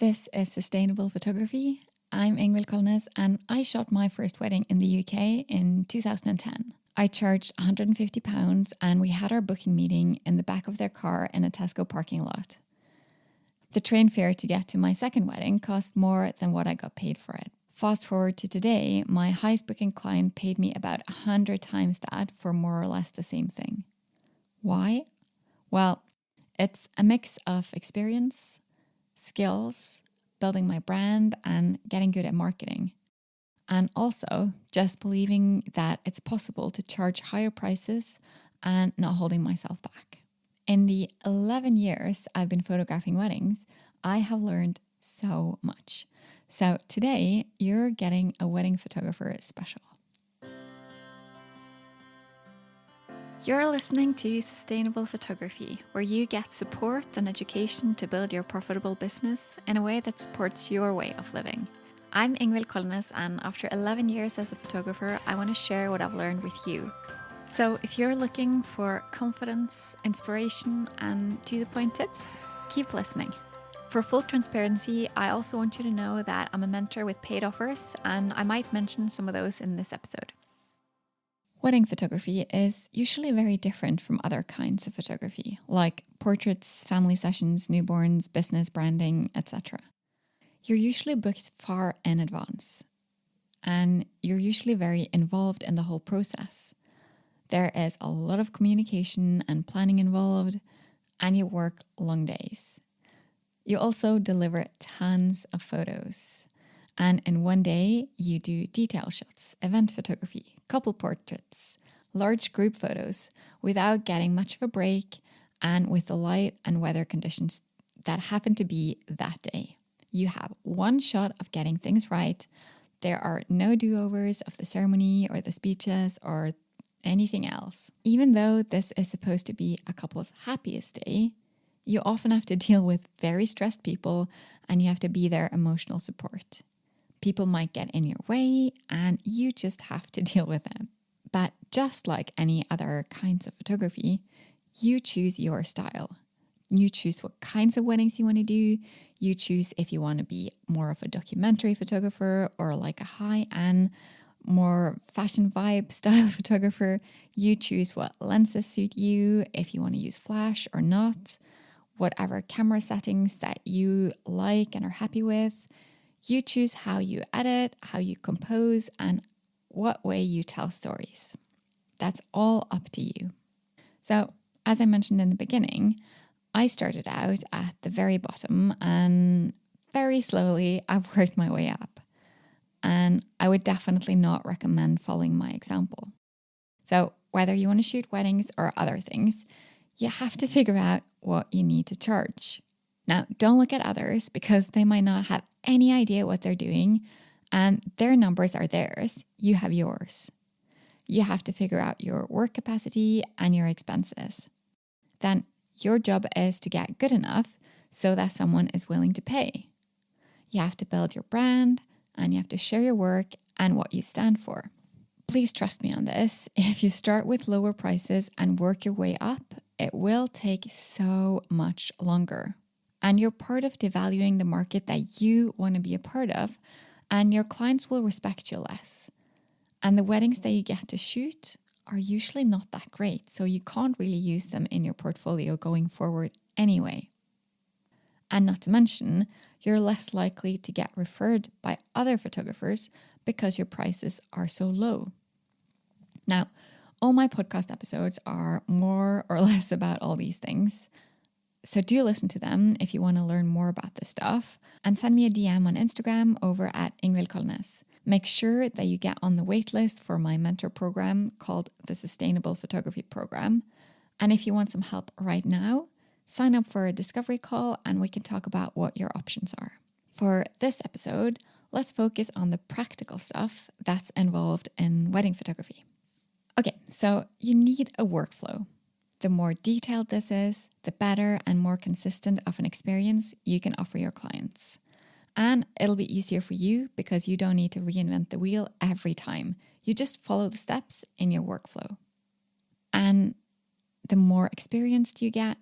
This is Sustainable Photography. I'm Ingvild Kolnes and I shot my first wedding in the UK in 2010. I charged £150 and we had our booking meeting in the back of their car in a Tesco parking lot. The train fare to get to my second wedding cost more than what I got paid for it. Fast forward to today, my highest booking client paid me about 100 times that for more or less the same thing. Why? Well, it's a mix of experience, skills, building my brand, and getting good at marketing. And also just believing that it's possible to charge higher prices and not holding myself back. In the 11 years I've been photographing weddings, I have learned so much. So today you're getting a wedding photographer special. You're listening to Sustainable Photography, where you get support and education to build your profitable business in a way that supports your way of living. I'm Ingvild Kolnes, and after 11 years as a photographer, I want to share what I've learned with you. So if you're looking for confidence, inspiration, and to-the-point tips, keep listening. For full transparency, I also want you to know that I'm a mentor with paid offers, and I might mention some of those in this episode. Wedding photography is usually very different from other kinds of photography, like portraits, family sessions, newborns, business branding, etc. You're usually booked far in advance, and you're usually very involved in the whole process. There is a lot of communication and planning involved, and you work long days. You also deliver tons of photos. And in one day, you do detail shots, event photography, couple portraits, large group photos without getting much of a break and with the light and weather conditions that happen to be that day. You have one shot of getting things right. There are no do-overs of the ceremony or the speeches or anything else. Even though this is supposed to be a couple's happiest day, you often have to deal with very stressed people and you have to be their emotional support. People might get in your way and you just have to deal with them. But just like any other kinds of photography, you choose your style. You choose what kinds of weddings you want to do. You choose if you want to be more of a documentary photographer or like a high-end, more fashion vibe style photographer. You choose what lenses suit you, if you want to use flash or not, whatever camera settings that you like and are happy with. You choose how you edit, how you compose, and what way you tell stories. That's all up to you. So, as I mentioned in the beginning, I started out at the very bottom and very slowly I've worked my way up. And I would definitely not recommend following my example. So, whether you want to shoot weddings or other things, you have to figure out what you need to charge. Now, don't look at others because they might not have any idea what they're doing and their numbers are theirs. You have yours. You have to figure out your work capacity and your expenses. Then your job is to get good enough so that someone is willing to pay. You have to build your brand and you have to share your work and what you stand for. Please trust me on this. If you start with lower prices and work your way up, it will take so much longer. And you're part of devaluing the market that you want to be a part of, and your clients will respect you less. And the weddings that you get to shoot are usually not that great, so you can't really use them in your portfolio going forward anyway. And not to mention, you're less likely to get referred by other photographers because your prices are so low. Now, all my podcast episodes are more or less about all these things. So do listen to them if you want to learn more about this stuff and send me a DM on Instagram over at Ingvild Kolnes. Make sure that you get on the waitlist for my mentor program called the Sustainable Photography Program. And if you want some help right now, sign up for a discovery call and we can talk about what your options are. For this episode, let's focus on the practical stuff that's involved in wedding photography. Okay, so you need a workflow. The more detailed this is, the better and more consistent of an experience you can offer your clients. And it'll be easier for you because you don't need to reinvent the wheel every time. You just follow the steps in your workflow. And the more experienced you get,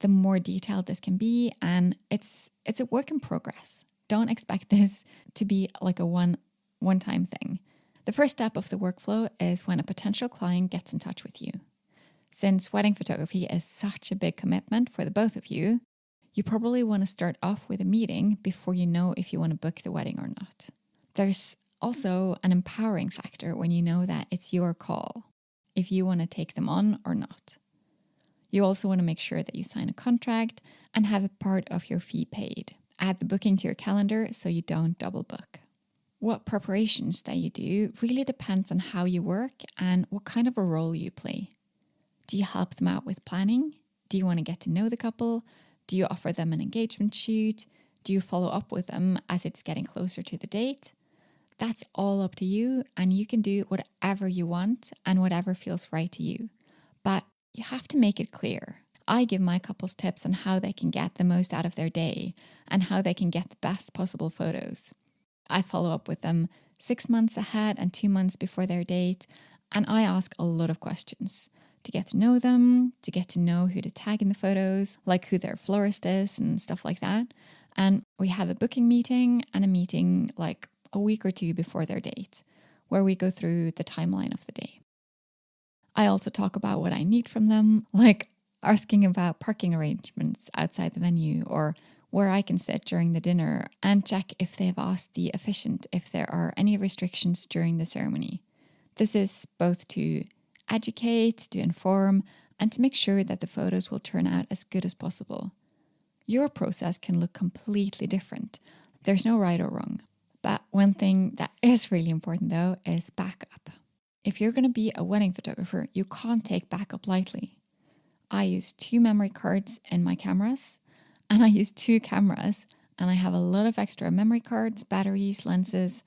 the more detailed this can be, and it's a work in progress. Don't expect this to be like a one-time thing. The first step of the workflow is when a potential client gets in touch with you. Since wedding photography is such a big commitment for the both of you, you probably want to start off with a meeting before you know if you want to book the wedding or not. There's also an empowering factor when you know that it's your call, if you want to take them on or not. You also want to make sure that you sign a contract and have a part of your fee paid. Add the booking to your calendar so you don't double book. What preparations that you do really depends on how you work and what kind of a role you play. Do you help them out with planning? Do you want to get to know the couple? Do you offer them an engagement shoot? Do you follow up with them as it's getting closer to the date? That's all up to you, and you can do whatever you want and whatever feels right to you. But you have to make it clear. I give my couples tips on how they can get the most out of their day and how they can get the best possible photos. I follow up with them 6 months ahead and 2 months before their date, and I ask a lot of questions to get to know them, to get to know who to tag in the photos, like who their florist is and stuff like that. And we have a booking meeting and a meeting like a week or two before their date, where we go through the timeline of the day. I also talk about what I need from them, like asking about parking arrangements outside the venue or where I can sit during the dinner, and check if they've asked the officiant if there are any restrictions during the ceremony. This is both to educate, to inform, and to make sure that the photos will turn out as good as possible. Your process can look completely different. There's no right or wrong. But one thing that is really important though is backup. If you're going to be a wedding photographer, you can't take backup lightly. I use 2 memory cards in my cameras, and I use 2 cameras, and I have a lot of extra memory cards, batteries, lenses,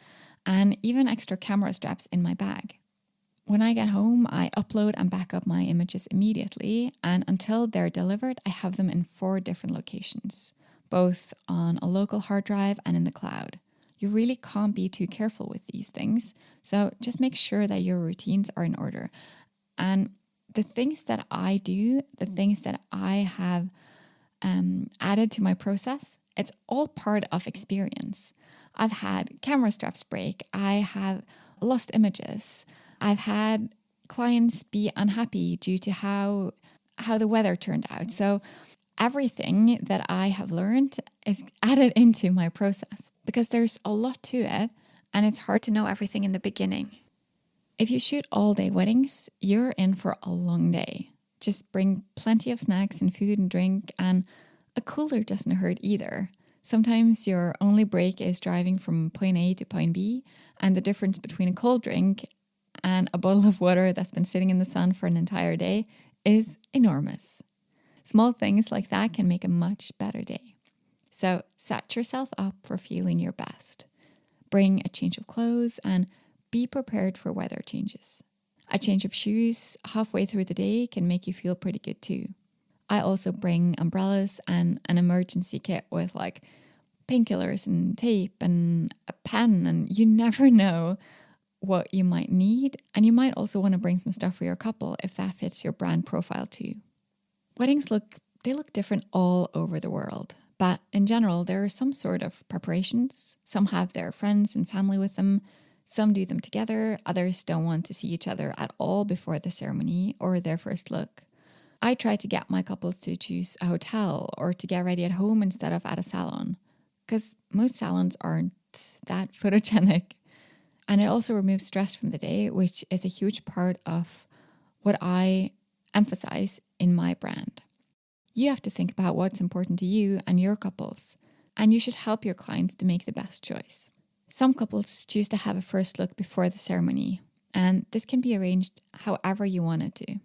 and even extra camera straps in my bag. When I get home, I upload and back up my images immediately, and until they're delivered, I have them in 4 different locations, both on a local hard drive and in the cloud. You really can't be too careful with these things, so just make sure that your routines are in order. And the things that I do, the things that I have added to my process, it's all part of experience. I've had camera straps break, I have lost images, I've had clients be unhappy due to how the weather turned out. So everything that I have learned is added into my process because there's a lot to it and it's hard to know everything in the beginning. If you shoot all day weddings, you're in for a long day. Just bring plenty of snacks and food and drink, and a cooler doesn't hurt either. Sometimes your only break is driving from point A to point B, and the difference between a cold drink and a bottle of water that's been sitting in the sun for an entire day is enormous. Small things like that can make a much better day. So set yourself up for feeling your best. Bring a change of clothes and be prepared for weather changes. A change of shoes halfway through the day can make you feel pretty good too. I also bring umbrellas and an emergency kit with like painkillers and tape and a pen, and you never know what you might need. And you might also want to bring some stuff for your couple if that fits your brand profile too. Weddings look different all over the world, but in general, there are some sort of preparations. Some have their friends and family with them. Some do them together. Others don't want to see each other at all before the ceremony or their first look. I try to get my couples to choose a hotel or to get ready at home instead of at a salon, because most salons aren't that photogenic. And it also removes stress from the day, which is a huge part of what I emphasize in my brand. You have to think about what's important to you and your couples, and you should help your clients to make the best choice. Some couples choose to have a first look before the ceremony, and this can be arranged however you want it to.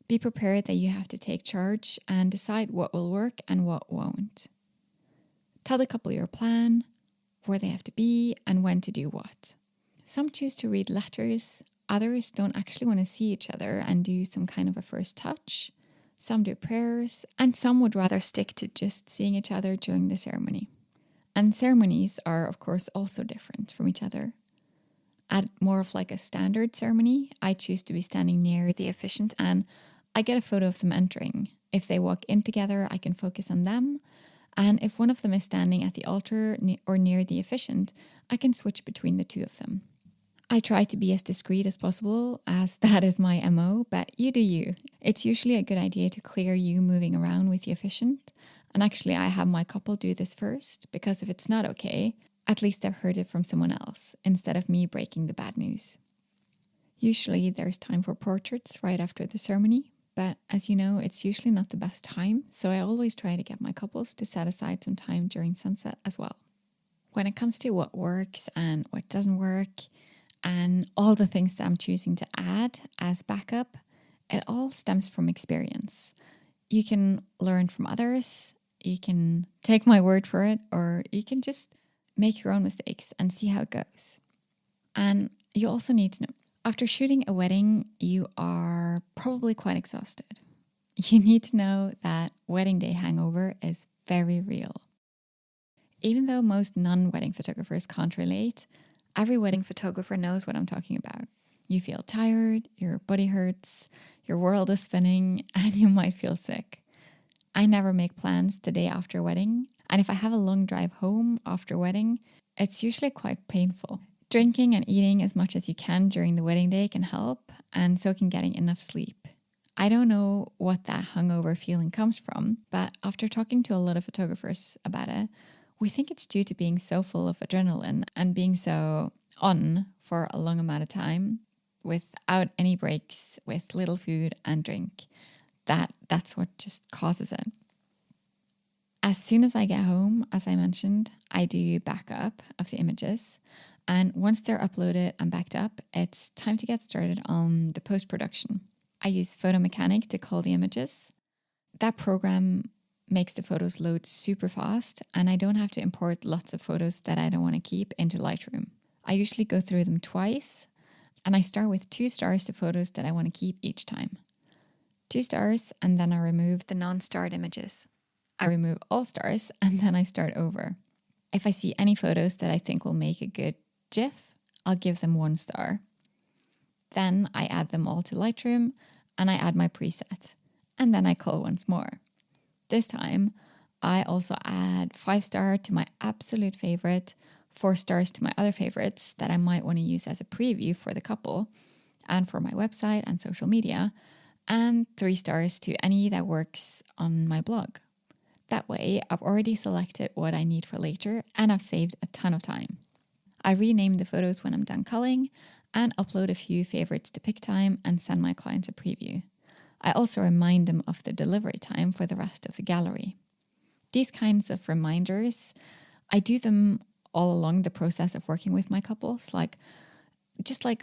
Be prepared that you have to take charge and decide what will work and what won't. Tell the couple your plan, where they have to be, and when to do what. Some choose to read letters, others don't actually want to see each other and do some kind of a first touch. Some do prayers, and some would rather stick to just seeing each other during the ceremony. And ceremonies are, of course, also different from each other. At more of like a standard ceremony, I choose to be standing near the officiant and I get a photo of them entering. If they walk in together, I can focus on them. And if one of them is standing at the altar or near the officiant, I can switch between the two of them. I try to be as discreet as possible, as that is my MO, but you do you. It's usually a good idea to clear you moving around with the officiant. And actually, I have my couple do this first, because if it's not okay, at least they've heard it from someone else, instead of me breaking the bad news. Usually there's time for portraits right after the ceremony, but as you know, it's usually not the best time, so I always try to get my couples to set aside some time during sunset as well. When it comes to what works and what doesn't work, and all the things that I'm choosing to add as backup, it all stems from experience. You can learn from others, you can take my word for it, or you can just make your own mistakes and see how it goes. And you also need to know, after shooting a wedding, you are probably quite exhausted. You need to know that wedding day hangover is very real. Even though most non-wedding photographers can't relate, every wedding photographer knows what I'm talking about. You feel tired, your body hurts, your world is spinning, and you might feel sick. I never make plans the day after a wedding, and if I have a long drive home after a wedding, it's usually quite painful. Drinking and eating as much as you can during the wedding day can help, and so can getting enough sleep. I don't know what that hungover feeling comes from, but after talking to a lot of photographers about it, we think it's due to being so full of adrenaline and being so on for a long amount of time without any breaks, with little food and drink. That's what just causes it. As soon as I get home, as I mentioned, I do backup of the images. And once they're uploaded and backed up, it's time to get started on the post-production. I use Photo Mechanic to cull the images. That program makes the photos load super fast, and I don't have to import lots of photos that I don't want to keep into Lightroom. I usually go through them twice, and I start with 2 stars to photos that I want to keep each time. 2 stars, and then I remove the non-starred images. I remove all stars, and then I start over. If I see any photos that I think will make a good GIF, I'll give them 1 star. Then I add them all to Lightroom, and I add my preset, and then I cull once more. This time, I also add 5 stars to my absolute favorite, 4 stars to my other favorites that I might want to use as a preview for the couple and for my website and social media, and 3 stars to any that works on my blog. That way, I've already selected what I need for later, and I've saved a ton of time. I rename the photos when I'm done culling and upload a few favorites to PicTime and send my clients a preview. I also remind them of the delivery time for the rest of the gallery. These kinds of reminders, I do them all along the process of working with my couples, like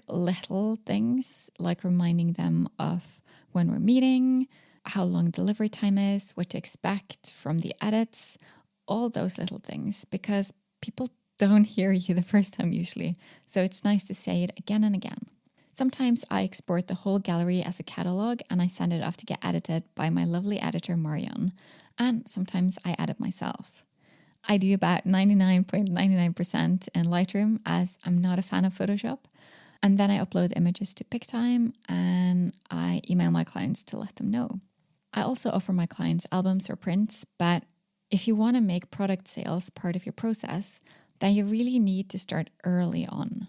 little things, like reminding them of when we're meeting, how long delivery time is, what to expect from the edits, all those little things, because people don't hear you the first time usually, so it's nice to say it again and again. Sometimes I export the whole gallery as a catalogue and I send it off to get edited by my lovely editor Marion, and sometimes I edit myself. I do about 99.99% in Lightroom, as I'm not a fan of Photoshop, and then I upload images to PicTime and I email my clients to let them know. I also offer my clients albums or prints, but if you want to make product sales part of your process, then you really need to start early on.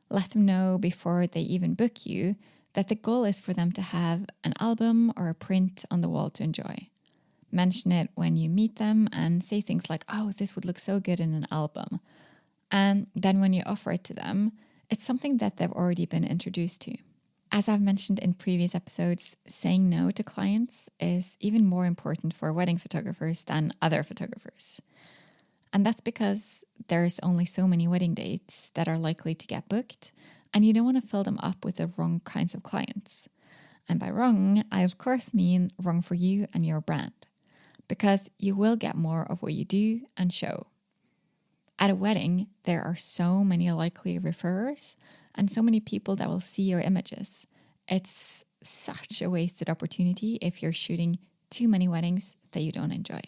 Let them know before they even book you that the goal is for them to have an album or a print on the wall to enjoy. Mention it when you meet them and say things like, "Oh, this would look so good in an album." And then when you offer it to them, it's something that they've already been introduced to. As I've mentioned in previous episodes, saying no to clients is even more important for wedding photographers than other photographers. And that's because there's only so many wedding dates that are likely to get booked, and you don't want to fill them up with the wrong kinds of clients. And by wrong, I of course mean wrong for you and your brand, because you will get more of what you do and show. At a wedding, there are so many likely referrers and so many people that will see your images. It's such a wasted opportunity if you're shooting too many weddings that you don't enjoy.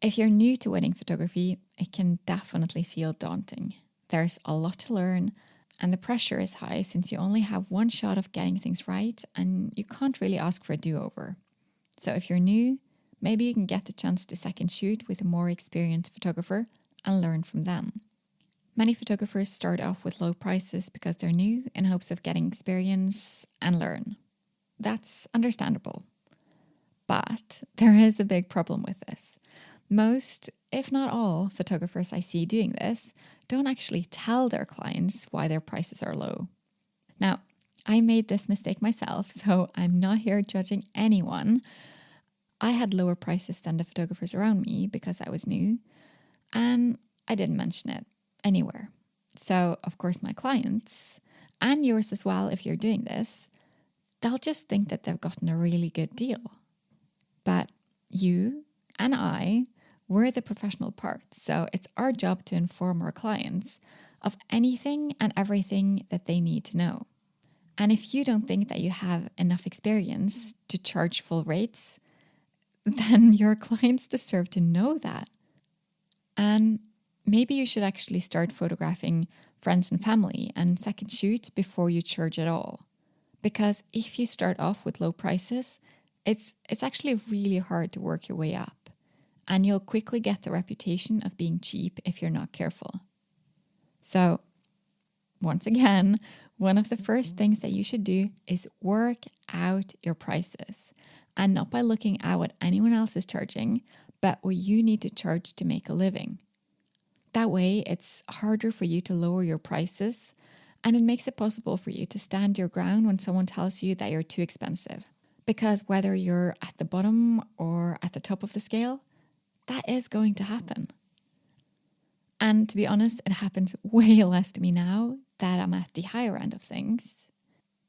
If you're new to wedding photography, it can definitely feel daunting. There's a lot to learn, and the pressure is high since you only have one shot of getting things right and you can't really ask for a do-over. So if you're new, maybe you can get the chance to second shoot with a more experienced photographer and learn from them. Many photographers start off with low prices because they're new in hopes of getting experience and learn. That's understandable. But there is a big problem with this. Most, if not all, photographers I see doing this don't actually tell their clients why their prices are low. Now, I made this mistake myself, so I'm not here judging anyone. I had lower prices than the photographers around me because I was new, and I didn't mention it anywhere. So, of course, my clients, and yours as well, if you're doing this, they'll just think that they've gotten a really good deal. But you and I, we're the professional part, so it's our job to inform our clients of anything and everything that they need to know. And if you don't think that you have enough experience to charge full rates, then your clients deserve to know that. And maybe you should actually start photographing friends and family and second shoot before you charge at all. Because if you start off with low prices, it's actually really hard to work your way up. And you'll quickly get the reputation of being cheap if you're not careful. So, once again, one of the first things that you should do is work out your prices. And not by looking at what anyone else is charging, but what you need to charge to make a living. That way, it's harder for you to lower your prices, and it makes it possible for you to stand your ground when someone tells you that you're too expensive. Because whether you're at the bottom or at the top of the scale, that is going to happen. And to be honest, it happens way less to me now that I'm at the higher end of things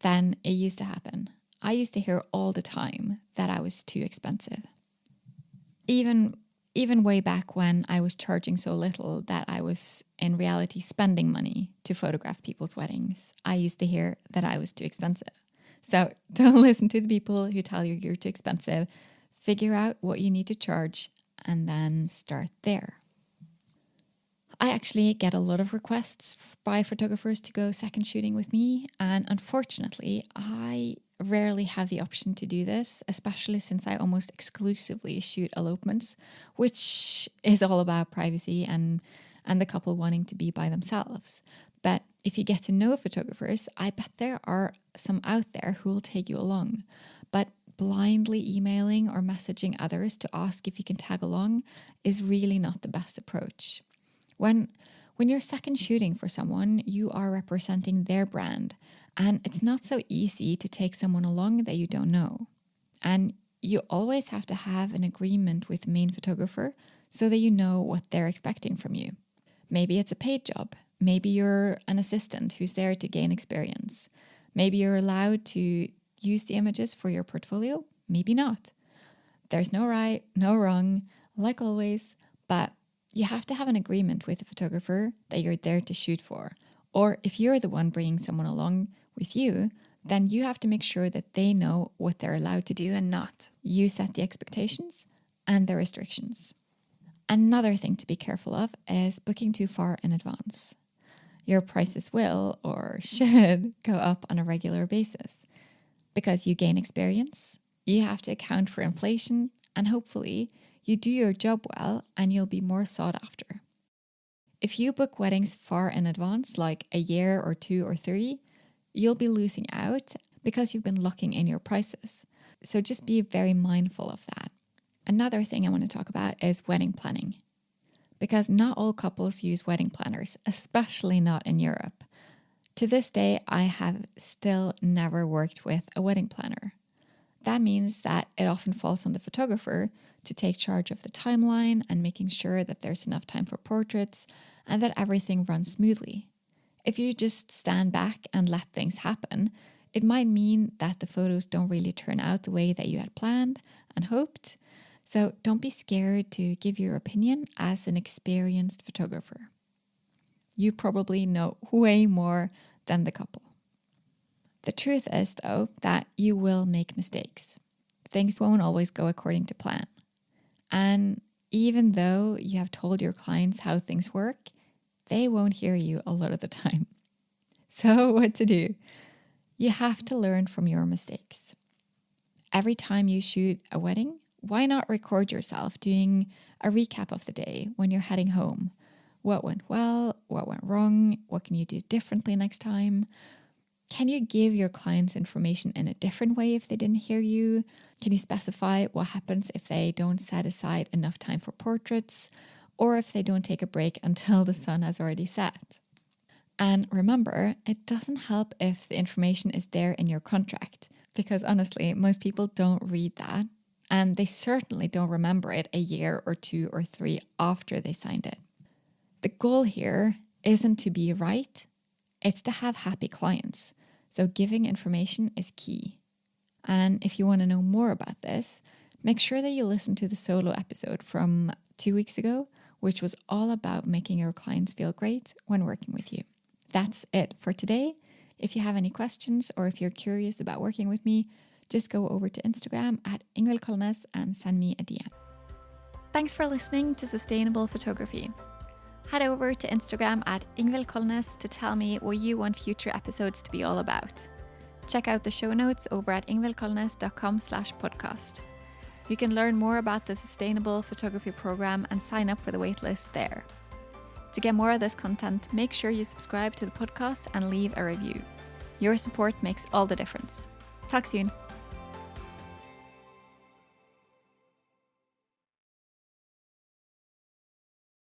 than it used to happen. I used to hear all the time that I was too expensive. Even way back when I was charging so little that I was in reality spending money to photograph people's weddings, I used to hear that I was too expensive. So don't listen to the people who tell you you're too expensive. Figure out what you need to charge and then start there. I actually get a lot of requests by photographers to go second shooting with me, and unfortunately, I rarely have the option to do this, especially since I almost exclusively shoot elopements, which is all about privacy and the couple wanting to be by themselves. But if you get to know photographers, I bet there are some out there who will take you along. But blindly emailing or messaging others to ask if you can tag along is really not the best approach. When you're second shooting for someone, you are representing their brand, and it's not so easy to take someone along that you don't know. And you always have to have an agreement with the main photographer so that you know what they're expecting from you. Maybe it's a paid job. Maybe you're an assistant who's there to gain experience. Maybe you're allowed to use the images for your portfolio. Maybe not. There's no right, no wrong, like always, but you have to have an agreement with the photographer that you're there to shoot for. Or if you're the one bringing someone along with you, then you have to make sure that they know what they're allowed to do and not. You set the expectations and the restrictions. Another thing to be careful of is booking too far in advance. Your prices will or should go up on a regular basis. Because you gain experience, you have to account for inflation, and hopefully you do your job well and you'll be more sought after. If you book weddings far in advance, like a year or 2 or 3, you'll be losing out because you've been locking in your prices. So just be very mindful of that. Another thing I want to talk about is wedding planning. Because not all couples use wedding planners, especially not in Europe. To this day, I have still never worked with a wedding planner. That means that it often falls on the photographer to take charge of the timeline and making sure that there's enough time for portraits and that everything runs smoothly. If you just stand back and let things happen, it might mean that the photos don't really turn out the way that you had planned and hoped. So don't be scared to give your opinion as an experienced photographer. You probably know way more than the couple. The truth is, though, that you will make mistakes. Things won't always go according to plan. And even though you have told your clients how things work, they won't hear you a lot of the time. So what to do? You have to learn from your mistakes. Every time you shoot a wedding, why not record yourself doing a recap of the day when you're heading home? What went well? What went wrong? What can you do differently next time? Can you give your clients information in a different way if they didn't hear you? Can you specify what happens if they don't set aside enough time for portraits, or if they don't take a break until the sun has already set? And remember, it doesn't help if the information is there in your contract, because honestly, most people don't read that, and they certainly don't remember it a year or 2 or 3 after they signed it. The goal here isn't to be right, it's to have happy clients. So giving information is key. And if you want to know more about this, make sure that you listen to the solo episode from 2 weeks ago, which was all about making your clients feel great when working with you. That's it for today. If you have any questions or if you're curious about working with me, just go over to Instagram at Ingvild Kolnes and send me a DM. Thanks for listening to Sustainable Photography. Head over to Instagram at Ingvild Kolnes to tell me what you want future episodes to be all about. Check out the show notes over at ingvildkolnes.com/podcast. You can learn more about the Sustainable Photography program and sign up for the waitlist there. To get more of this content, make sure you subscribe to the podcast and leave a review. Your support makes all the difference. Talk soon.